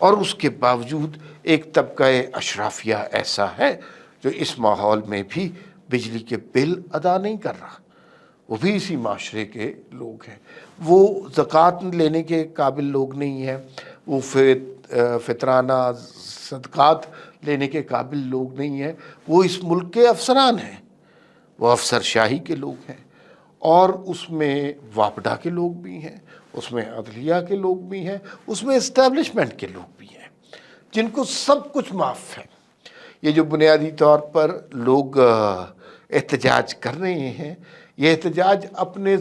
اور اس کے باوجود ایک طبقہ اشرافیہ ایسا ہے جو اس ماحول میں بھی بجلی کے بل ادا نہیں کر رہا، وہ بھی اسی معاشرے کے لوگ ہیں، وہ زکوٰۃ لینے کے قابل لوگ نہیں ہیں، وہ فطرانہ صدقات لینے کے قابل لوگ نہیں ہیں، وہ اس ملک کے افسران ہیں، وہ افسر شاہی کے لوگ ہیں، اور اس میں واپڈا کے لوگ بھی ہیں، اس میں عدلیہ کے لوگ بھی ہیں، اس میں اسٹیبلشمنٹ کے لوگ بھی ہیں، جن کو سب کچھ معاف ہے۔ یہ جو بنیادی طور پر لوگ احتجاج کر رہے ہیں، یہ احتجاج اپنے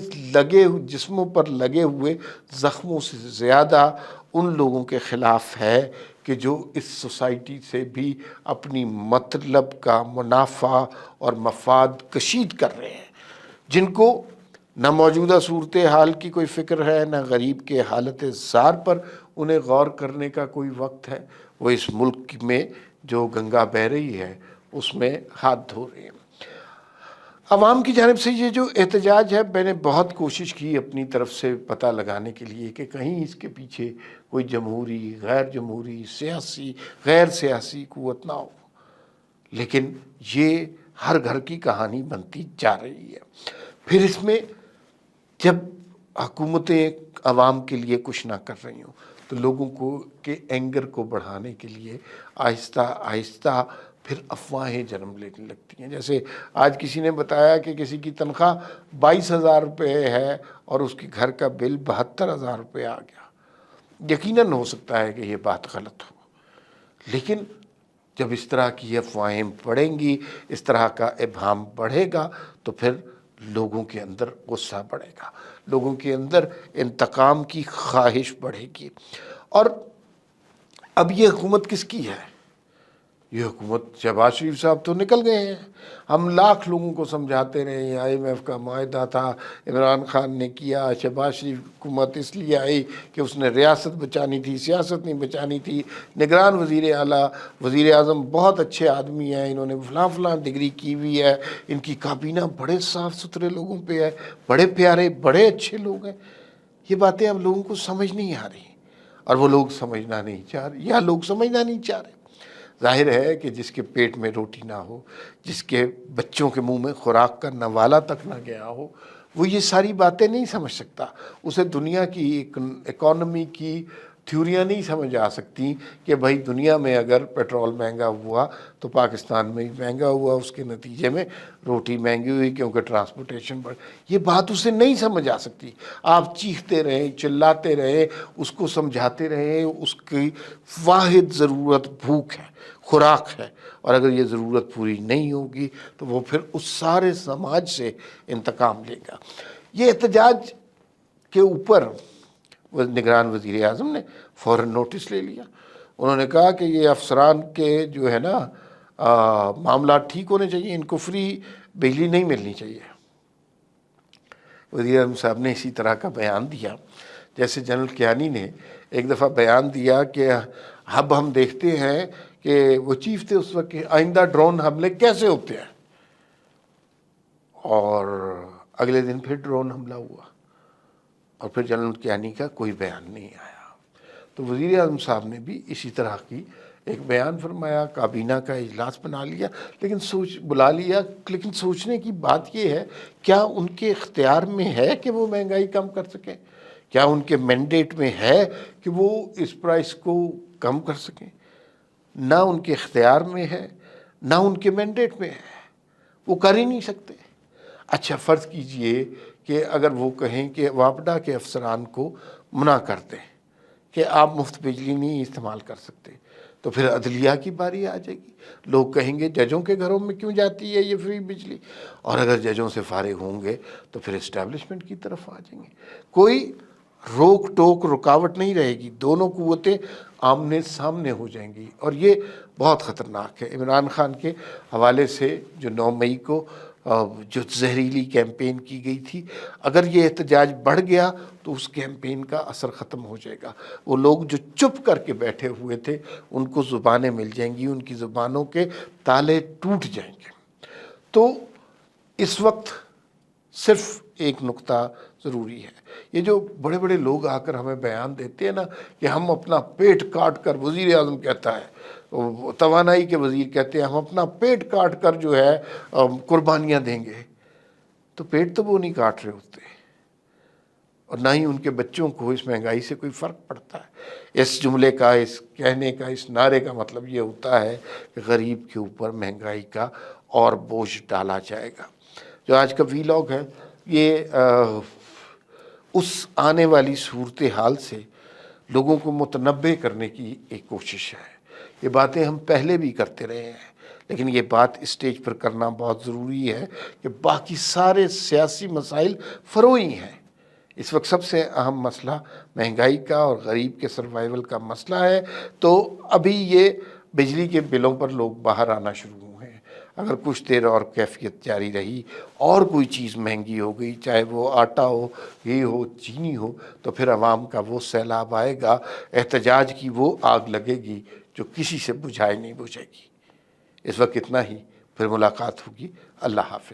جسموں پر لگے ہوئے زخموں سے زیادہ ان لوگوں کے خلاف ہے کہ جو اس سوسائٹی سے بھی اپنی مطلب کا منافع اور مفاد کشید کر رہے ہیں، جن کو نہ موجودہ صورتحال کی کوئی فکر ہے، نہ غریب کے حالت زار پر انہیں غور کرنے کا کوئی وقت ہے۔ وہ اس ملک میں جو گنگا بہہ رہی ہے اس میں ہاتھ دھو رہے ہیں۔ عوام کی جانب سے یہ جو احتجاج ہے، میں نے بہت کوشش کی اپنی طرف سے پتہ لگانے کے لیے کہ کہیں اس کے پیچھے کوئی جمہوری، غیر جمہوری، سیاسی، غیر سیاسی قوت نہ ہو، لیکن یہ ہر گھر کی کہانی بنتی جا رہی ہے۔ پھر اس میں جب حکومتیں عوام کے لیے کچھ نہ کر رہی ہوں تو لوگوں کو کے اینگر کو بڑھانے کے لیے آہستہ آہستہ پھر افواہیں جنم لینے لگتی ہیں۔ جیسے آج کسی نے بتایا کہ کسی کی تنخواہ 22,000 روپے ہے اور اس کے گھر کا بل 72,000 روپے آ گیا۔ یقیناً ہو سکتا ہے کہ یہ بات غلط ہو، لیکن جب اس طرح کی افواہیں بڑھیں گی، اس طرح کا ابہام بڑھے گا، تو پھر لوگوں کے اندر غصہ بڑھے گا، لوگوں کے اندر انتقام کی خواہش بڑھے گی۔ اور اب یہ حکومت کس کی ہے؟ یہ حکومت شہباز شریف صاحب تو نکل گئے ہیں۔ ہم لاکھ لوگوں کو سمجھاتے رہے، IMF کا معاہدہ تھا، عمران خان نے کیا، شہباز شریف حکومت اس لیے آئی کہ اس نے ریاست بچانی تھی، سیاست نہیں بچانی تھی، نگران وزیر اعلیٰ، وزیر اعظم بہت اچھے آدمی ہیں، انہوں نے فلاں فلاں ڈگری کی ہوئی ہے، ان کی کابینہ بڑے صاف ستھرے لوگوں پہ ہے، بڑے پیارے بڑے اچھے لوگ ہیں۔ یہ باتیں اب لوگوں کو سمجھ نہیں آ رہی، اور وہ لوگ سمجھنا نہیں چاہ رہے، یا لوگ سمجھنا نہیں چاہ رہے۔ ظاہر ہے کہ جس کے پیٹ میں روٹی نہ ہو، جس کے بچوں کے منہ میں خوراک کا نوالا تک نہ گیا ہو، وہ یہ ساری باتیں نہیں سمجھ سکتا۔ اسے دنیا کی اکانومی کی تھیوریاں نہیں سمجھ آ سکتی کہ بھائی دنیا میں اگر پیٹرول مہنگا ہوا تو پاکستان میں بھی مہنگا ہوا، اس کے نتیجے میں روٹی مہنگی ہوئی کیونکہ ٹرانسپورٹیشن بڑھ۔ یہ بات اسے نہیں سمجھ آ سکتی۔ آپ چیختے رہیں، چلاتے رہیں، اس کو سمجھاتے رہیں، اس کی واحد ضرورت بھوک ہے، خوراک ہے، اور اگر یہ ضرورت پوری نہیں ہوگی تو وہ پھر اس سارے سماج سے انتقام لے گا۔ یہ احتجاج کے اوپر نگران وزیر اعظم نے فوراً نوٹس لے لیا۔ انہوں نے کہا کہ یہ افسران کے جو ہے نا معاملات ٹھیک ہونے چاہیے، ان کو فری بجلی نہیں ملنی چاہیے۔ وزیر اعظم صاحب نے اسی طرح کا بیان دیا جیسے جنرل کیانی نے ایک دفعہ بیان دیا کہ اب ہم دیکھتے ہیں کہ وہ چیف تھے اس وقت کہ آئندہ ڈرون حملے کیسے ہوتے ہیں، اور اگلے دن پھر ڈرون حملہ ہوا، اور پھر جنرل کیانی کا کوئی بیان نہیں آیا۔ تو وزیر اعظم صاحب نے بھی اسی طرح کی ایک بیان فرمایا، کابینہ کا اجلاس بنا لیا، بلا لیا، لیکن سوچنے کی بات یہ ہے کیا ان کے اختیار میں ہے کہ وہ مہنگائی کم کر سکیں؟ کیا ان کے مینڈیٹ میں ہے کہ وہ اس پرائس کو کم کر سکیں؟ نہ ان کے اختیار میں ہے، نہ ان کے مینڈیٹ میں ہے، وہ کر ہی نہیں سکتے۔ اچھا فرض کیجئے کہ اگر وہ کہیں کہ واپڈا کے افسران کو منع کر دیں کہ آپ مفت بجلی نہیں استعمال کر سکتے، تو پھر عدلیہ کی باری آ جائے گی۔ لوگ کہیں گے ججوں کے گھروں میں کیوں جاتی ہے یہ فری بجلی، اور اگر ججوں سے فارغ ہوں گے تو پھر اسٹیبلشمنٹ کی طرف آ جائیں گے۔ کوئی روک ٹوک رکاوٹ نہیں رہے گی، دونوں قوتیں آمنے سامنے ہو جائیں گی، اور یہ بہت خطرناک ہے۔ عمران خان کے حوالے سے جو 9 مئی کو جو زہریلی کیمپین کی گئی تھی، اگر یہ احتجاج بڑھ گیا تو اس کیمپین کا اثر ختم ہو جائے گا۔ وہ لوگ جو چپ کر کے بیٹھے ہوئے تھے ان کو زبانیں مل جائیں گی، ان کی زبانوں کے تالے ٹوٹ جائیں گے۔ تو اس وقت صرف ایک نقطہ ضروری ہے، یہ جو بڑے بڑے لوگ آ کر ہمیں بیان دیتے ہیں نا کہ ہم اپنا پیٹ کاٹ کر، وزیر اعظم کہتا ہے، توانائی کے وزیر کہتے ہیں ہم اپنا پیٹ کاٹ کر جو ہے قربانیاں دیں گے، تو پیٹ تو وہ نہیں کاٹ رہے ہوتے، اور نہ ہی ان کے بچوں کو اس مہنگائی سے کوئی فرق پڑتا ہے۔ اس جملے کا، اس کہنے کا، اس نعرے کا مطلب یہ ہوتا ہے کہ غریب کے اوپر مہنگائی کا اور بوجھ ڈالا جائے گا۔ جو آج کا ویلاگ ہے یہ اس آنے والی صورتحال سے لوگوں کو متنبع کرنے کی ایک کوشش ہے۔ یہ باتیں ہم پہلے بھی کرتے رہے ہیں، لیکن یہ بات اسٹیج پر کرنا بہت ضروری ہے کہ باقی سارے سیاسی مسائل فروئی ہیں۔ اس وقت سب سے اہم مسئلہ مہنگائی کا اور غریب کے سروائیول کا مسئلہ ہے، تو ابھی یہ بجلی کے بلوں پر لوگ باہر آنا شروع ہوئے ہیں۔ اگر کچھ دیر اور کیفیت جاری رہی اور کوئی چیز مہنگی ہو گئی، چاہے وہ آٹا ہو، گھی ہو، چینی ہو، تو پھر عوام کا وہ سیلاب آئے گا، احتجاج کی وہ آگ لگے گی جو کسی سے بجھائی نہیں بجھے گی۔ اس وقت اتنا ہی، پھر ملاقات ہوگی۔ اللہ حافظ۔